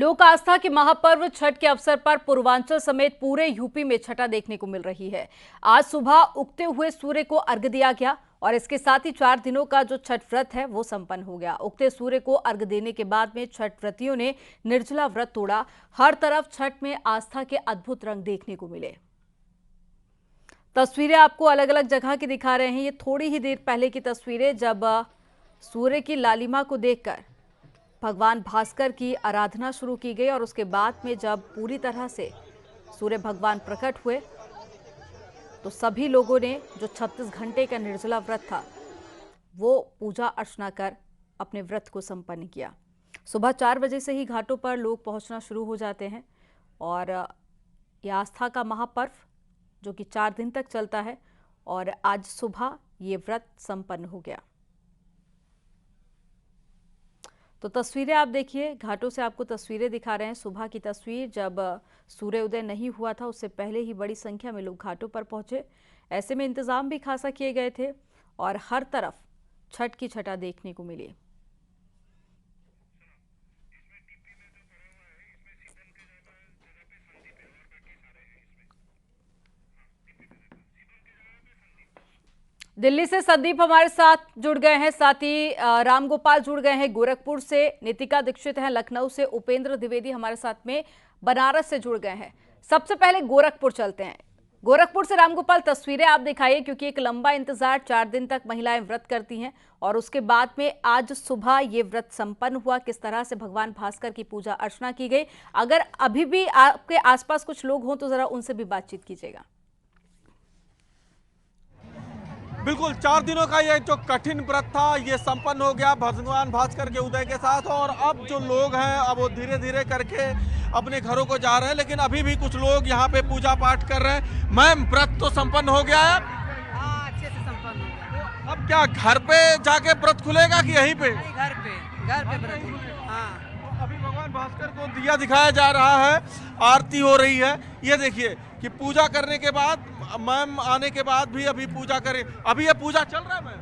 लोक आस्था के महापर्व छठ के अवसर पर पूर्वांचल समेत पूरे यूपी में छठा देखने को मिल रही है। आज सुबह उगते हुए सूर्य को अर्घ्य दिया गया और इसके साथ ही 4 दिनों का जो छठ व्रत है वो संपन्न हो गया। उगते सूर्य को अर्घ्य देने के बाद में छठ व्रतियों ने निर्जला व्रत तोड़ा। हर तरफ छठ में आस्था के अद्भुत रंग देखने को मिले। तस्वीरें आपको अलग अलग जगह की दिखा रहे हैं। ये थोड़ी ही देर पहले की तस्वीरें, जब सूर्य की लालिमा को देखकर भगवान भास्कर की आराधना शुरू की गई और उसके बाद में जब पूरी तरह से सूर्य भगवान प्रकट हुए तो सभी लोगों ने जो 36 घंटे का निर्जला व्रत था वो पूजा अर्चना कर अपने व्रत को संपन्न किया। सुबह 4 बजे से ही घाटों पर लोग पहुंचना शुरू हो जाते हैं और ये आस्था का महापर्व जो कि 4 दिन तक चलता है और आज सुबह ये व्रत संपन्न हो गया। तो तस्वीरें आप देखिए, घाटों से आपको तस्वीरें दिखा रहे हैं। सुबह की तस्वीर, जब सूर्य उदय नहीं हुआ था उससे पहले ही बड़ी संख्या में लोग घाटों पर पहुंचे। ऐसे में इंतजाम भी खासा किए गए थे और हर तरफ छठ की छटा देखने को मिली। दिल्ली से संदीप हमारे साथ जुड़ गए हैं, साथ ही रामगोपाल जुड़ गए हैं गोरखपुर से, नितिका दीक्षित हैं लखनऊ से, उपेंद्र द्विवेदी हमारे साथ में बनारस से जुड़ गए हैं। सबसे पहले गोरखपुर चलते हैं। गोरखपुर से रामगोपाल, तस्वीरें आप दिखाइए, क्योंकि एक लंबा इंतजार 4 दिन तक महिलाएं व्रत करती हैं और उसके बाद में आज सुबह ये व्रत संपन्न हुआ। किस तरह से भगवान भास्कर की पूजा अर्चना की गई? अगर अभी भी आपके आसपास कुछ लोग हों तो जरा उनसे भी बातचीत कीजिएगा। बिल्कुल, 4 दिनों का ये जो कठिन व्रत था ये संपन्न हो गया भगवान भास्कर के उदय के साथ। और अब जो लोग हैं अब वो धीरे धीरे करके अपने घरों को जा रहे हैं, लेकिन अभी भी कुछ लोग यहाँ पे पूजा पाठ कर रहे हैं। मैम, व्रत तो संपन्न हो गया है? हाँ, अच्छे से संपन्न हो गया। अब क्या घर पे जाके व्रत खुलेगा कि यहीं पे? घर पे व्रत। हाँ, अभी भगवान भास्कर को दिया दिखाया जा रहा है, आरती हो रही है। ये देखिए कि पूजा करने के बाद, मैम आने के बाद भी अभी पूजा करें। अभी ये पूजा चल रहा है मैम?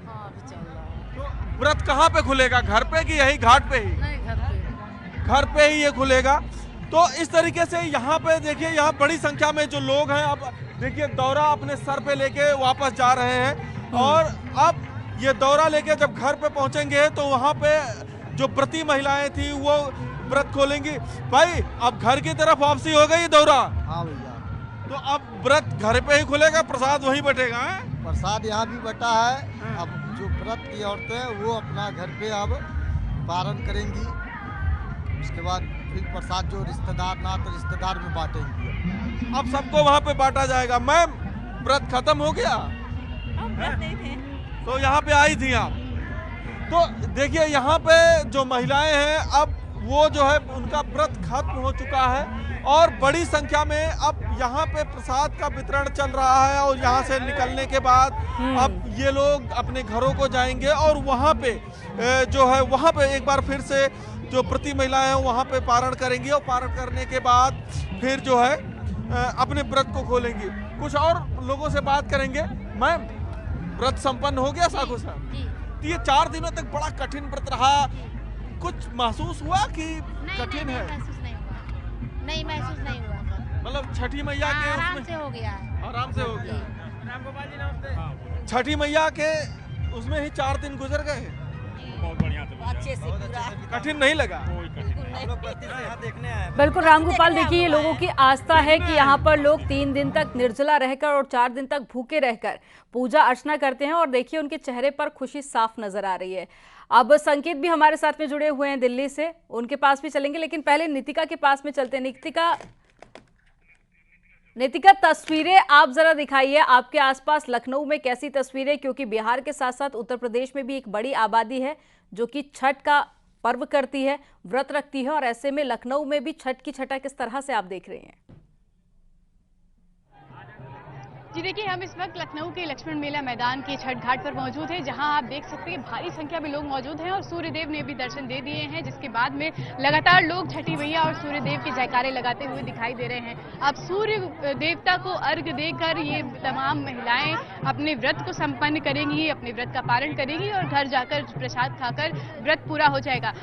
हाँ, अभी चल रहा है। तो व्रत कहाँ पे खुलेगा, घर पे कि यही घाट पे ही? नहीं, घर पे। घर पे ही ये खुलेगा। तो इस तरीके से यहाँ पे देखिए, यहाँ बड़ी संख्या में जो लोग हैं, अब देखिए दौरा अपने सर पे लेके वापस जा रहे हैं और अब ये दौरा लेके जब घर पे पहुंचेंगे तो वहाँ पे जो व्रती महिलाएं थी वो व्रत खोलेंगी। भाई, अब घर की तरफ वापसी हो गई दौरा? हाँ भैया, तो अब व्रत घर पे ही खुलेगा, प्रसाद वहीं बटेगा? प्रसाद यहाँ भी बटा है। अब जो व्रत की औरतें हैं वो अपना घर पे अब पारण करेंगी। उसके बाद फिर प्रसाद जो रिश्तेदार रिश्तेदार में बांटेंगी। अब सबको वहाँ पे बांटा जाएगा। मैम, व्रत खत्म हो गया? हम व्रत नहीं थे। तो यहाँ पे आई थी आप? तो देखिए यहाँ पे जो महिलाएं हैं, अब वो जो है उनका व्रत खत्म हो चुका है और बड़ी संख्या में अब यहाँ पे प्रसाद का वितरण चल रहा है। और यहाँ से निकलने के बाद अब ये लोग अपने घरों को जाएंगे और वहाँ पे जो है वहाँ पे एक बार फिर से जो व्रती महिलाएं हैं वहाँ पे पारण करेंगी और पारण करने के बाद फिर जो है अपने व्रत को खोलेंगी। कुछ और लोगों से बात करेंगे। मैम, व्रत संपन्न हो गया साखू साहब? तो ये 4 दिनों तक बड़ा कठिन व्रत रहा, कुछ महसूस हुआ कि कठिन है? नहीं, महसूस नहीं हुआ। मतलब छठी मैया के आराम से हो गया है। आराम से हो गया। छठी मैया के उसमें ही 4 दिन गुजर गए। बहुत बढ़िया से, अच्छे से पूरा। कठिन नहीं लगा? बिल्कुल रामगोपाल, देखिए ये लोगों की आस्था है कि यहाँ पर लोग 3 दिन तक निर्जला रहकर और 4 दिन तक भूखे रहकर पूजा अर्चना करते हैं और देखिए उनके चेहरे पर खुशी साफ नजर आ रही है। अब संकेत भी हमारे साथ में जुड़े हुए हैं दिल्ली से, उनके पास भी चलेंगे, लेकिन पहले नितिका के पास में चलते हैं। नितिका, तस्वीरें आप जरा दिखाइए, आपके आसपास लखनऊ में कैसी तस्वीरें, क्योंकि बिहार के साथ साथ उत्तर प्रदेश में भी एक बड़ी आबादी है जो कि छठ का पर्व करती है, व्रत रखती है, और ऐसे में लखनऊ में भी छठ की छठा किस तरह से आप देख रहे हैं? जी देखिए, हम इस वक्त लखनऊ के लक्ष्मण मेला मैदान के छठ घाट पर मौजूद हैं, जहां आप देख सकते हैं भारी संख्या में लोग मौजूद हैं और सूर्यदेव ने भी दर्शन दे दिए हैं, जिसके बाद में लगातार लोग छठी मैया और सूर्यदेव के जयकारे लगाते हुए दिखाई दे रहे हैं। अब सूर्य देवता को अर्घ देकर ये तमाम महिलाएं अपने व्रत को संपन्न करेंगी, अपने व्रत का पारण करेंगी और घर जाकर प्रसाद खाकर व्रत पूरा हो जाएगा।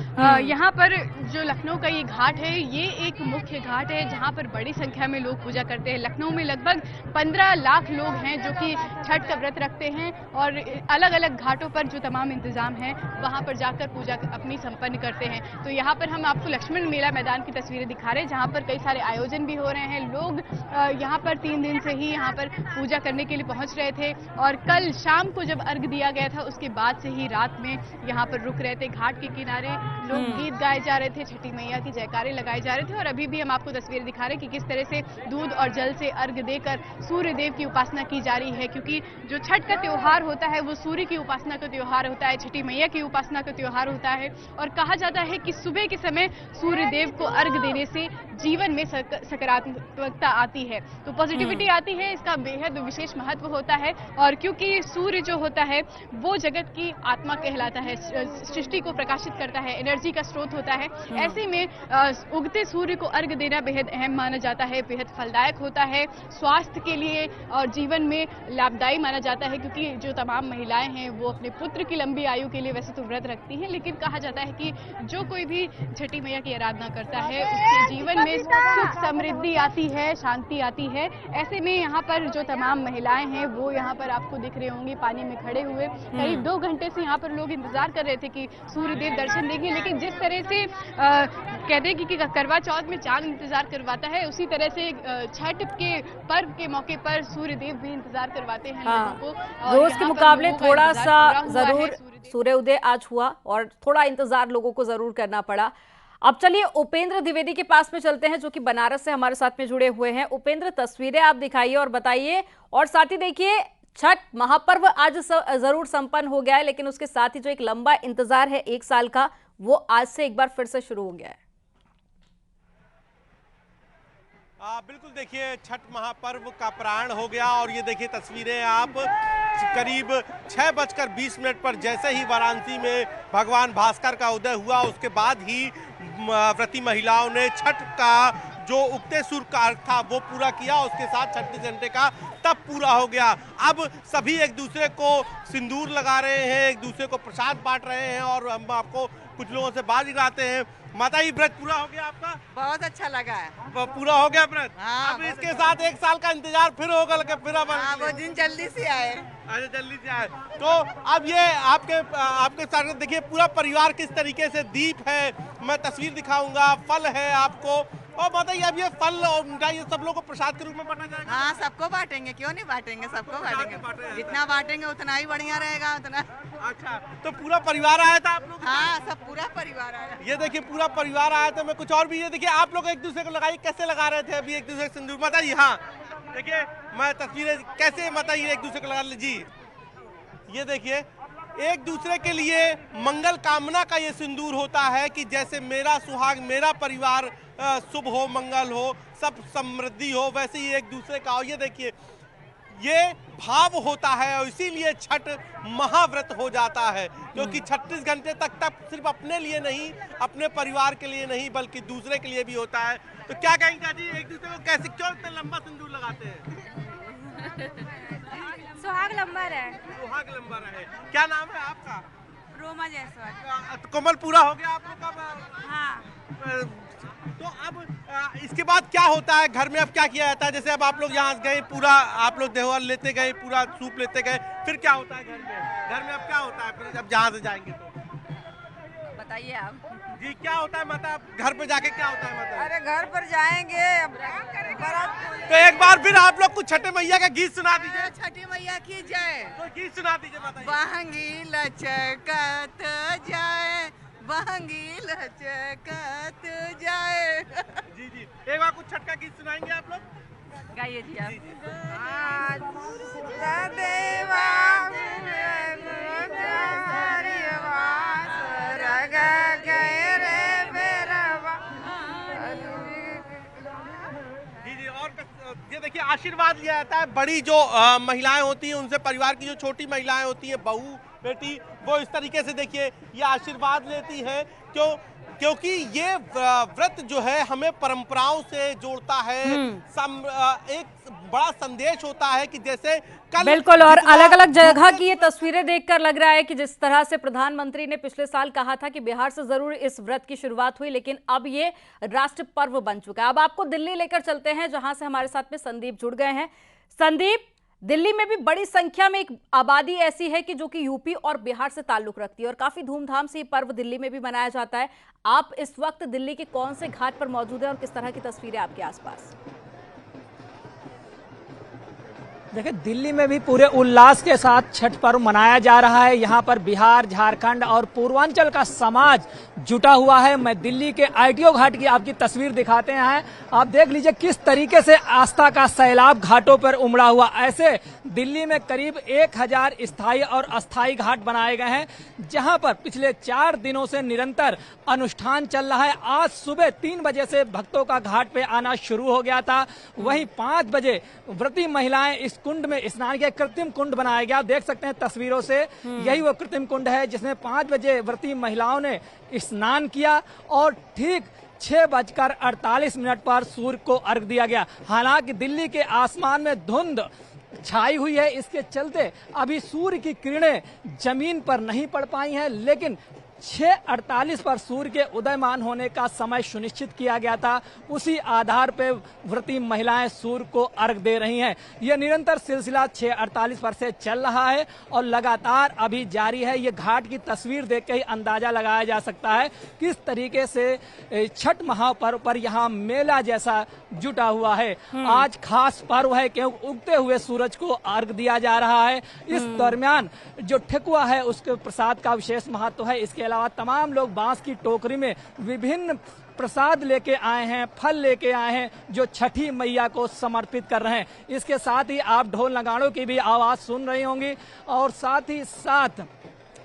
यहाँ पर जो लखनऊ का ये घाट है, ये एक मुख्य घाट है जहाँ पर बड़ी संख्या में लोग पूजा करते हैं। लखनऊ में लगभग 15 लाख लोग हैं जो कि छठ का व्रत रखते हैं और अलग अलग घाटों पर जो तमाम इंतजाम हैं वहां पर जाकर पूजा अपनी संपन्न करते हैं। तो यहाँ पर हम आपको लक्ष्मण मेला मैदान की तस्वीरें दिखा रहे हैं, जहाँ पर कई सारे आयोजन भी हो रहे हैं। लोग यहाँ पर 3 दिन से ही यहाँ पर पूजा करने के लिए पहुंच रहे थे और कल शाम को जब अर्घ दिया गया था उसके बाद से ही रात में यहाँ पर रुक रहे थे। घाट के किनारे लोग गीत गाए जा रहे थे, छठी मैया की जयकारे लगाए जा रहे थे और अभी भी हम आपको तस्वीरें दिखा रहे हैं कि किस तरह से दूध और जल से अर्घ देकर सूर्य देव की उपासना की जा रही है, क्योंकि जो छठ का त्योहार होता है वो सूर्य की उपासना का त्योहार होता है, छठी मैया की उपासना का त्योहार होता है। और कहा जाता है कि सुबह के समय सूर्य देव को अर्घ देने से जीवन में सकारात्मकता आती है, तो पॉजिटिविटी आती है। इसका बेहद विशेष महत्व होता है और क्योंकि सूर्य जो होता है वो जगत की आत्मा कहलाता है, सृष्टि को प्रकाशित करता है, एनर्जी का स्रोत होता है। ऐसे में उगते सूर्य को अर्घ देना बेहद अहम माना जाता है, बेहद फलदायक होता है स्वास्थ्य के लिए और जीवन में लाभदायी माना जाता है, क्योंकि जो तमाम महिलाएं हैं वो अपने पुत्र की लंबी आयु के लिए वैसे तो व्रत रखती हैं, लेकिन कहा जाता है कि जो कोई भी छठी मैया की आराधना करता है उसके जीवन में सुख समृद्धि आती है, शांति आती है। ऐसे में यहाँ पर जो तमाम महिलाएं हैं वो यहाँ पर आपको दिख रहे होंगे पानी में खड़े हुए। करीब 2 घंटे से यहाँ पर लोग इंतजार कर रहे थे कि सूर्यदेव दर्शन देंगे, लेकिन जिस तरह से कहते हैं कि करवा चौथ में चांद इंतजार करवाता है, उसी तरह से छठ के पर्व के मौके पर सूर्यदेव भी इंतजार करवाते हैं लोगों को। रोज के मुकाबले थोड़ा सा जरूर सूर्योदय आज हुआ और थोड़ा इंतजार लोगों को जरूर करना पड़ा। अब चलिए उपेंद्र द्विवेदी के पास में चलते हैं जो कि बनारस से हमारे साथ में जुड़े हुए हैं। उपेंद्र, तस्वीरें आप दिखाइए और बताइए, और साथ ही देखिए छठ महापर्व आज जरूर संपन्न हो गया है, लेकिन उसके साथ ही जो एक लंबा इंतजार है 1 साल का, वो आज से एक बार फिर से शुरू हो गया है। बिल्कुल, देखिए छठ महापर्व का प्रारंभ हो गया और ये देखिए तस्वीरें आप करीब 6:20 पर जैसे ही वाराणसी में भगवान भास्कर का उदय हुआ उसके बाद ही व्रती महिलाओं ने छठ का जो उगते सूर्य का अर्घ था वो पूरा किया। उसके साथ 36 घंटे का तब पूरा हो गया। अब सभी एक दूसरे को सिंदूर लगा रहे हैं, एक दूसरे को प्रसाद बांट रहे हैं और हम आपको कुछ लोगों से बात कराते हैं। माता जी, व्रत पूरा हो गया आपका? बहुत अच्छा लगा है। पूरा हो गया व्रत? हाँ, अब इसके साथ 1 साल का इंतजार फिर होगा, फिर अब वो दिन जल्दी से आए। अरे जल्दी से आए। तो अब ये आपके साथ देखिए पूरा परिवार किस तरीके से दीप है, मैं तस्वीर दिखाऊंगा, फल है आपको। और माता जी, अब ये फल और मिठाई सब लोगों को प्रसाद के रूप में बांटा जाएगा? हाँ, सबको बांटेंगे, क्यों नहीं बांटेंगे, सबको बांटेंगे। जितना बांटेंगे उतना ही बढ़िया रहेगा, उतना। अच्छा, तो पूरा परिवार आया था आप लोग? हाँ, सब पूरा परिवार आया। ये देखिए पूरा परिवार आया था। मैं कुछ और भी, ये देखिए आप लोग एक दूसरे को लगाई, कैसे लगा रहे थे अभी एक दूसरे को सिंदूर? माता जी, हाँ देखिए मैं तस्वीरें कैसे माता जी एक दूसरे को लगा लीजिए। ये देखिए एक दूसरे के लिए मंगल कामना का ये सिंदूर होता है कि जैसे मेरा सुहाग, मेरा परिवार शुभ हो, मंगल हो, सब समृद्धि हो, वैसे ही एक दूसरे का हो। ये देखिए ये भाव होता है और इसीलिए छठ महाव्रत हो जाता है, क्योंकि 36 घंटे तक सिर्फ अपने लिए नहीं, अपने परिवार के लिए नहीं, बल्कि दूसरे के लिए भी होता है। तो क्या कहेंगे जी, एक दूसरे को कैसे क्यों इतना लंबा सिंदूर लगाते हैं? सुहाग लंबा रहे। सुहाग लंबा रहे। क्या नाम है आपका? रोमा जायसवाल। कोमल, पूरा हो गया आप लोग का? हाँ। तो अब इसके बाद क्या होता है घर में? अब क्या किया जाता है? जैसे अब आप लोग यहाँ गए, पूरा आप लोग देवल लेते गए, पूरा सूप लेते गए, फिर क्या होता है घर में? घर में अब क्या होता है फिर जब जहाँ से जाएंगे तो? बताइए आप जी, क्या होता है माता? घर पे जाके क्या होता है माता? अरे घर पर जाएंगे, तो एक बार फिर आप लोग कुछ छठे मैया का गीत सुना दीजिए। छठी मैया की जय। तो गीत सुना दीजिए माता जी। बहंगी लचकत जाए, बहंगी लचकत जाए। जी जी, एक बार कुछ छठ का गीत सुनाएंगे आप लोग? गाइए जी आप। जी जी, और ये देखिए देखिए आशीर्वाद लिया जाता है, बड़ी जो महिलाएं होती हैं उनसे, परिवार की जो छोटी महिलाएं होती हैं, बहू बेटी, वो इस तरीके से देखिए ये आशीर्वाद लेती हैं। क्योंकि ये व्रत जो है हमें परंपराओं से जोड़ता है। एक बड़ा संदेश होता है कि जैसे कल बिल्कुल, और अलग अलग जगह की ये तस्वीरें देखकर लग रहा है कि जिस तरह से प्रधानमंत्री ने पिछले साल कहा था कि बिहार से जरूर इस व्रत की शुरुआत हुई, लेकिन अब ये राष्ट्र पर्व बन चुका है। अब आपको दिल्ली लेकर चलते हैं, जहां से हमारे साथ में संदीप जुड़ गए हैं। संदीप, दिल्ली में भी बड़ी संख्या में एक आबादी ऐसी है कि जो कि यूपी और बिहार से ताल्लुक रखती है और काफी धूमधाम से ये पर्व दिल्ली में भी मनाया जाता है। आप इस वक्त दिल्ली के कौन से घाट पर मौजूद हैं और किस तरह की तस्वीरें आपके आसपास? देखिए, दिल्ली में भी पूरे उल्लास के साथ छठ पर्व मनाया जा रहा है। यहाँ पर बिहार, झारखंड और पूर्वांचल का समाज जुटा हुआ है। मैं दिल्ली के आईटीओ घाट की आपकी तस्वीर दिखाते हैं। आप देख लीजिए किस तरीके से आस्था का सैलाब घाटों पर उमड़ा हुआ। ऐसे दिल्ली में करीब 1000 स्थायी और अस्थायी घाट बनाए गए हैं, जहां पर पिछले 4 दिनों से निरंतर अनुष्ठान चल रहा है। आज सुबह 3 बजे से भक्तों का घाट पे आना शुरू हो गया था। वहीं 5 बजे व्रती महिलाएं इस कुंड में स्नान किया। कृत्रिम कुंड बनाया गया, देख सकते हैं तस्वीरों से। यही वो कृत्रिम कुंड है जिसमें 5 बजे व्रती महिलाओं ने स्नान किया और ठीक 6:48 पर सूर्य को अर्घ दिया गया। हालांकि दिल्ली के आसमान में धुंध छाई हुई है, इसके चलते अभी सूर्य की किरणें जमीन पर नहीं पड़ पाई हैं, लेकिन 6:48 पर सूर्य के उदयमान होने का समय सुनिश्चित किया गया था। उसी आधार पर व्रती महिलाएं सूर्य को अर्घ दे रही हैं। यह निरंतर सिलसिला 6:48 पर से चल रहा है और लगातार अभी जारी है। ये घाट की तस्वीर देख के ही अंदाजा लगाया जा सकता है किस तरीके से छठ महापर्व पर यहाँ मेला जैसा जुटा हुआ है। आज खास पर्व है क्योंकि उगते हुए सूरज को अर्घ दिया जा रहा है। इस दरमियान जो ठेकुआ है उसके प्रसाद का विशेष महत्व है। इसके अलावा तमाम लोग बांस की टोकरी में विभिन्न प्रसाद लेके आए हैं, फल लेके आए हैं, जो छठी मैया को समर्पित कर रहे हैं। इसके साथ ही आप ढोल नगाड़ों की भी आवाज सुन रही होंगी और साथ ही साथ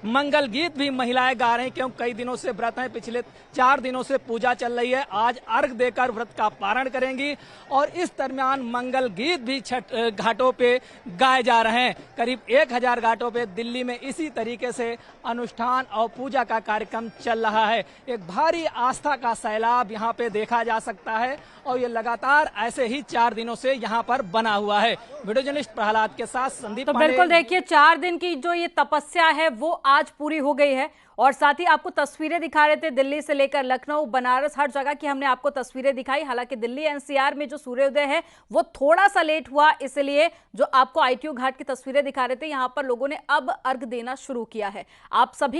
मंगल गीत भी महिलाएं गा रही हैं, क्योंकि कई दिनों से व्रत है। पिछले 4 दिनों से पूजा चल रही है। आज अर्घ देकर व्रत का पारण करेंगी और इस दरमियान मंगल गीत भी छठ घाटों पे गाए जा रहे हैं। करीब 1000 घाटों पे दिल्ली में इसी तरीके से अनुष्ठान और पूजा का कार्यक्रम चल रहा है। एक भारी आस्था का सैलाब यहाँ पे देखा जा सकता है और ये लगातार ऐसे ही 4 दिनों से यहाँ पर बना हुआ है। वीडियो जर्नलिस्ट प्रहलाद के साथ संदीप। तो बिल्कुल देखिए, 4 दिन की जो ये तपस्या है वो आज पूरी हो गई है और साथ ही आपको तस्वीरें दिखा रहे थे दिल्ली से लेकर लखनऊ, बनारस, हर जगह की हमने आपको तस्वीरें दिखाई। हालांकि दिल्ली एनसीआर में जो सूर्योदय है वो थोड़ा सा लेट हुआ, इसलिए जो आपको आईटीओ घाट की तस्वीरें दिखा रहे थे, यहाँ पर लोगों ने अब अर्घ देना शुरू किया है। आप सभी